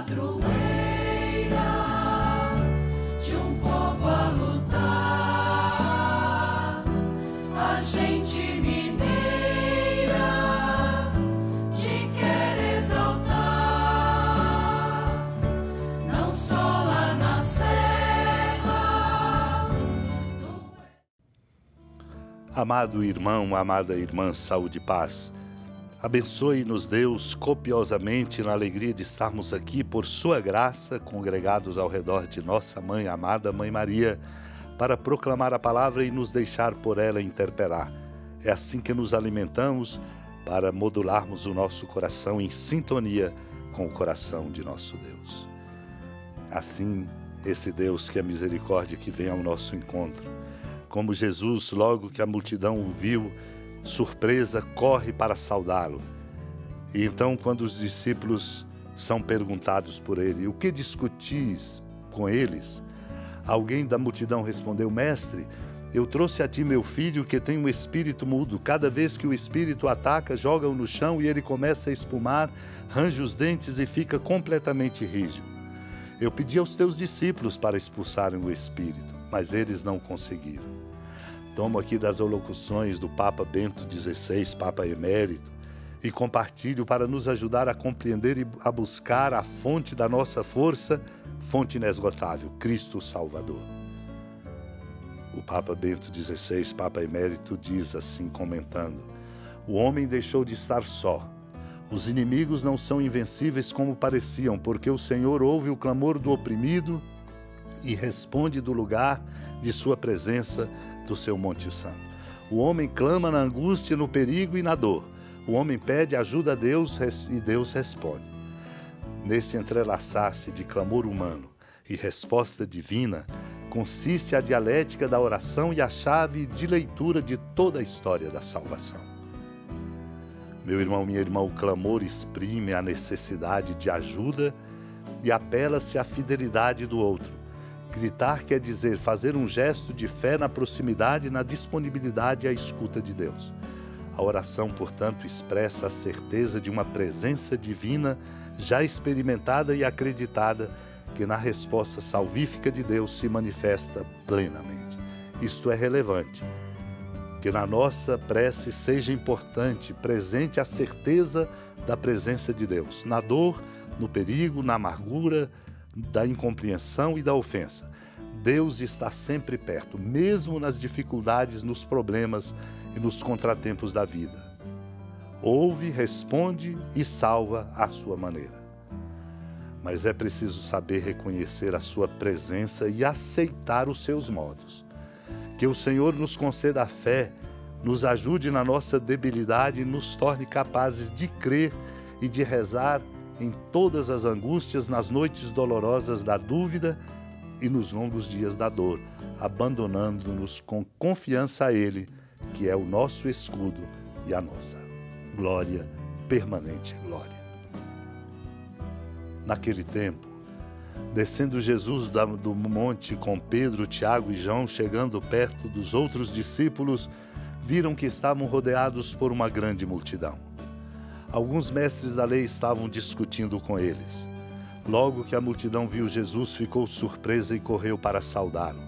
padroeira de um povo a lutar, a gente mineira te quer exaltar, não só lá na serra. Amado irmão, amada irmã, saúde e paz. Abençoe-nos, Deus, copiosamente na alegria de estarmos aqui, por sua graça, congregados ao redor de nossa mãe amada, Mãe Maria, para proclamar a palavra e nos deixar por ela interpelar. É assim que nos alimentamos, para modularmos o nosso coração em sintonia com o coração de nosso Deus. Assim, esse Deus que é misericórdia, que vem ao nosso encontro. Como Jesus, logo que a multidão o viu, surpresa, corre para saudá-lo. E então, quando os discípulos são perguntados por ele: o que discutis com eles? Alguém da multidão respondeu: mestre, eu trouxe a ti meu filho que tem um espírito mudo. Cada vez que o espírito ataca, joga-o no chão e ele começa a espumar, range os dentes e fica completamente rígido. Eu pedi aos teus discípulos para expulsarem o espírito, mas eles não conseguiram. Tomo aqui das alocuções do Papa Bento XVI, Papa Emérito, e compartilho para nos ajudar a compreender e a buscar a fonte da nossa força, fonte inesgotável, Cristo Salvador. O Papa Bento XVI, Papa Emérito, diz assim, comentando: o homem deixou de estar só. Os inimigos não são invencíveis como pareciam, porque o Senhor ouve o clamor do oprimido e responde do lugar de sua presença, do seu Monte Santo. O homem clama na angústia, no perigo e na dor. O homem pede ajuda a Deus e Deus responde. Nesse entrelaçar-se de clamor humano e resposta divina, consiste a dialética da oração e a chave de leitura de toda a história da salvação. Meu irmão, minha irmã, o clamor exprime a necessidade de ajuda e apela-se à fidelidade do outro. Gritar quer dizer fazer um gesto de fé na proximidade, na disponibilidade e à escuta de Deus. A oração, portanto, expressa a certeza de uma presença divina já experimentada e acreditada, que na resposta salvífica de Deus se manifesta plenamente. Isto é relevante, que na nossa prece seja importante, presente a certeza da presença de Deus, na dor, no perigo, na amargura, da incompreensão e da ofensa. Deus está sempre perto, mesmo nas dificuldades, nos problemas e nos contratempos da vida. Ouve, responde e salva à sua maneira. Mas é preciso saber reconhecer a sua presença e aceitar os seus modos. Que o Senhor nos conceda a fé, nos ajude na nossa debilidade e nos torne capazes de crer e de rezar em todas as angústias, nas noites dolorosas da dúvida e nos longos dias da dor, abandonando-nos com confiança a Ele, que é o nosso escudo e a nossa glória, permanente glória. Naquele tempo, descendo Jesus do monte com Pedro, Tiago e João, chegando perto dos outros discípulos, viram que estavam rodeados por uma grande multidão. Alguns mestres da lei estavam discutindo com eles. Logo que a multidão viu Jesus, ficou surpresa e correu para saudá-lo.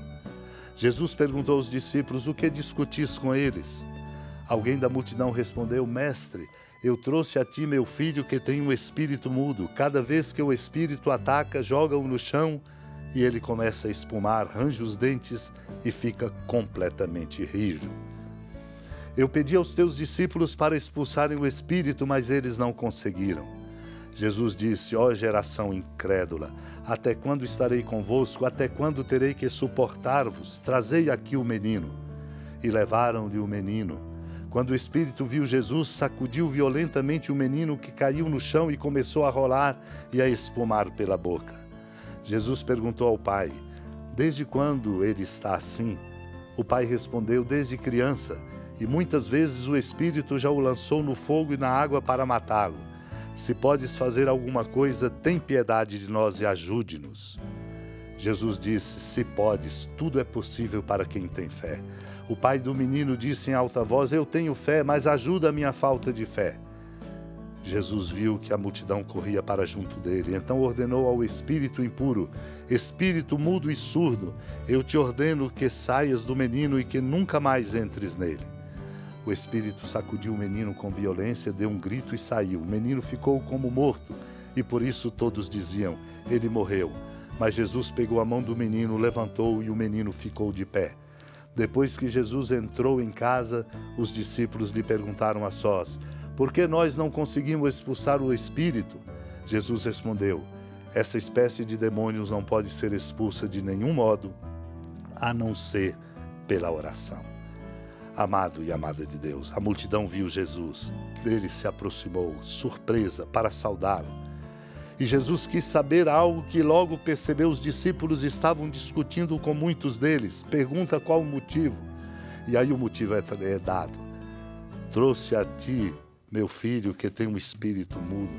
Jesus perguntou aos discípulos: o que discutis com eles? Alguém da multidão respondeu: mestre, eu trouxe a ti meu filho que tem um espírito mudo. Cada vez que o espírito ataca, joga-o no chão e ele começa a espumar, range os dentes e fica completamente rígido. Eu pedi aos teus discípulos para expulsarem o espírito, mas eles não conseguiram. Jesus disse: ó geração incrédula, até quando estarei convosco? Até quando terei que suportar-vos? Trazei aqui o menino. E levaram-lhe o menino. Quando o espírito viu Jesus, sacudiu violentamente o menino, que caiu no chão e começou a rolar e a espumar pela boca. Jesus perguntou ao pai: desde quando ele está assim? O pai respondeu: desde criança. E muitas vezes o Espírito já o lançou no fogo e na água para matá-lo. Se podes fazer alguma coisa, tem piedade de nós e ajude-nos. Jesus disse: se podes, tudo é possível para quem tem fé. O pai do menino disse em alta voz: eu tenho fé, mas ajuda a minha falta de fé. Jesus viu que a multidão corria para junto dele, então ordenou ao espírito impuro: espírito mudo e surdo, eu te ordeno que saias do menino e que nunca mais entres nele. O espírito sacudiu o menino com violência, deu um grito e saiu. O menino ficou como morto, e por isso todos diziam: ele morreu. Mas Jesus pegou a mão do menino, levantou, e o menino ficou de pé. Depois que Jesus entrou em casa, os discípulos lhe perguntaram a sós: por que nós não conseguimos expulsar o espírito? Jesus respondeu: essa espécie de demônios não pode ser expulsa de nenhum modo, a não ser pela oração. Amado e amada de Deus, a multidão viu Jesus. Ele se aproximou, surpresa, para saudá-lo. E Jesus quis saber algo que logo percebeu: os discípulos estavam discutindo com muitos deles. Pergunta qual o motivo. E aí o motivo é dado: trouxe a ti, meu filho, que tem um espírito mudo.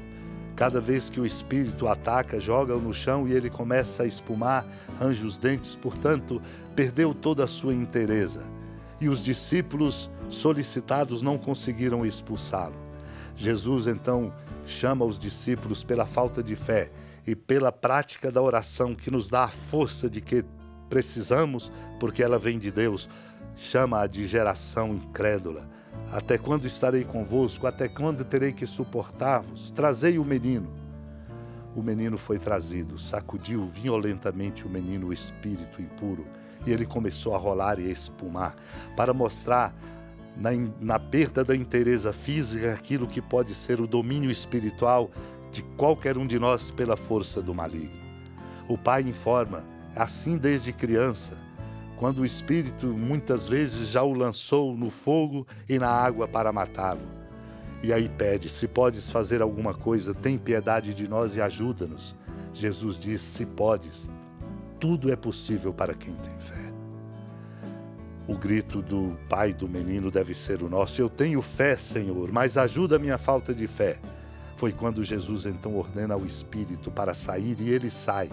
Cada vez que o espírito ataca, joga-o no chão e ele começa a espumar, range os dentes, portanto, perdeu toda a sua inteireza. E os discípulos solicitados não conseguiram expulsá-lo. Jesus, então, chama os discípulos pela falta de fé e pela prática da oração, que nos dá a força de que precisamos, porque ela vem de Deus. Chama-a de geração incrédula. Até quando estarei convosco? Até quando terei que suportar-vos? Trazei o menino. O menino foi trazido, sacudiu violentamente o menino, o espírito impuro, e ele começou a rolar e a espumar, para mostrar na perda da inteireza física aquilo que pode ser o domínio espiritual de qualquer um de nós pela força do maligno. O pai informa, assim desde criança, quando o espírito muitas vezes já o lançou no fogo e na água para matá-lo. E aí pede: se podes fazer alguma coisa, tem piedade de nós e ajuda-nos. Jesus diz: se podes, tudo é possível para quem tem fé. O grito do pai do menino deve ser o nosso: eu tenho fé, Senhor, mas ajuda a minha falta de fé. Foi quando Jesus então ordena ao espírito para sair, e ele sai.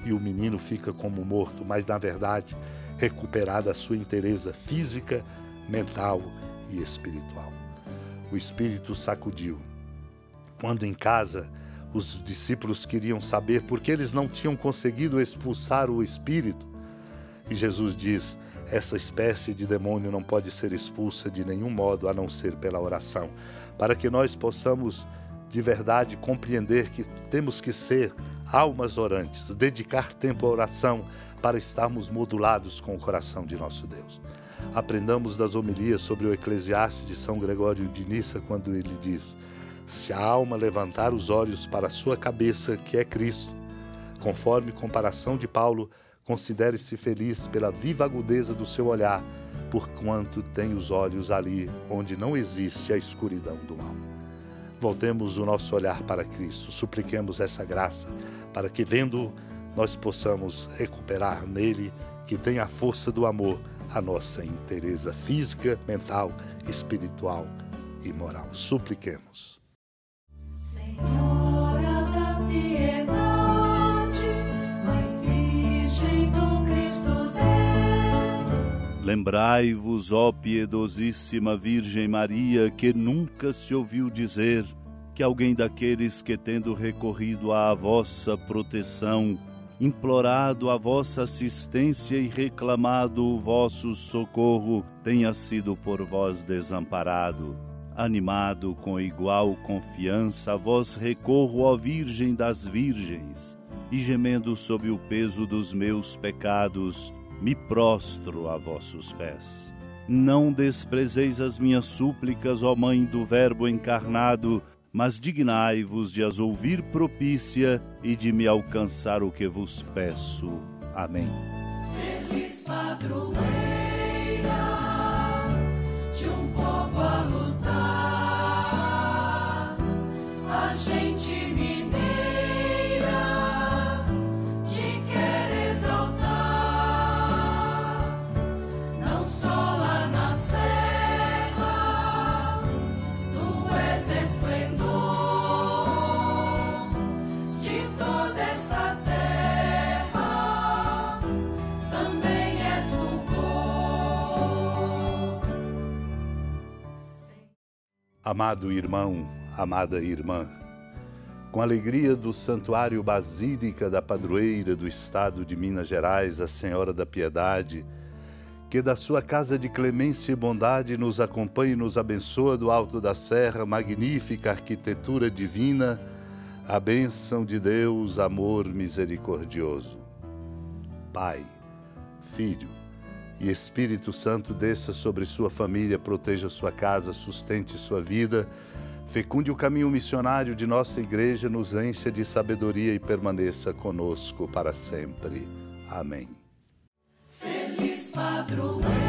E o menino fica como morto, mas na verdade recuperada a sua inteireza física, mental e espiritual. O espírito sacudiu. Quando em casa, os discípulos queriam saber por que eles não tinham conseguido expulsar o espírito. E Jesus diz: essa espécie de demônio não pode ser expulsa de nenhum modo a não ser pela oração, para que nós possamos de verdade compreender que temos que ser almas orantes, dedicar tempo à oração para estarmos modulados com o coração de nosso Deus. Aprendamos das homilias sobre o Eclesiastes de São Gregório de Nissa, quando ele diz: se a alma levantar os olhos para a sua cabeça, que é Cristo, conforme comparação de Paulo, considere-se feliz pela viva agudeza do seu olhar, porquanto tem os olhos ali onde não existe a escuridão do mal. Voltemos o nosso olhar para Cristo, supliquemos essa graça, para que, vendo, nós possamos recuperar nele, que tem a força do amor, a nossa inteireza física, mental, espiritual e moral. Supliquemos. Senhora da piedade, Mãe Virgem do Cristo Deus. Lembrai-vos, ó piedosíssima Virgem Maria, que nunca se ouviu dizer que alguém daqueles que, tendo recorrido à vossa proteção, implorado a vossa assistência e reclamado o vosso socorro, tenha sido por vós desamparado. Animado com igual confiança, a vós recorro, ó Virgem das Virgens, e gemendo sob o peso dos meus pecados, me prostro a vossos pés. Não desprezeis as minhas súplicas, ó Mãe do Verbo encarnado, mas dignai-vos de as ouvir propícia e de me alcançar o que vos peço. Amém. Feliz padroeira de um povo a lutar, a gente mineira te quer exaltar, não só lá na serra, tu és esplendor de toda esta terra, também és fulgor. Amado irmão, amada irmã, com a alegria do Santuário Basílica da Padroeira do Estado de Minas Gerais, a Senhora da Piedade, que da sua casa de clemência e bondade nos acompanhe e nos abençoa do alto da serra, magnífica arquitetura divina, a bênção de Deus, amor misericordioso. Pai, Filho e Espírito Santo desça sobre sua família, proteja sua casa, sustente sua vida, fecunde o caminho missionário de nossa igreja, nos encha de sabedoria e permaneça conosco para sempre. Amém. Feliz padroeiro.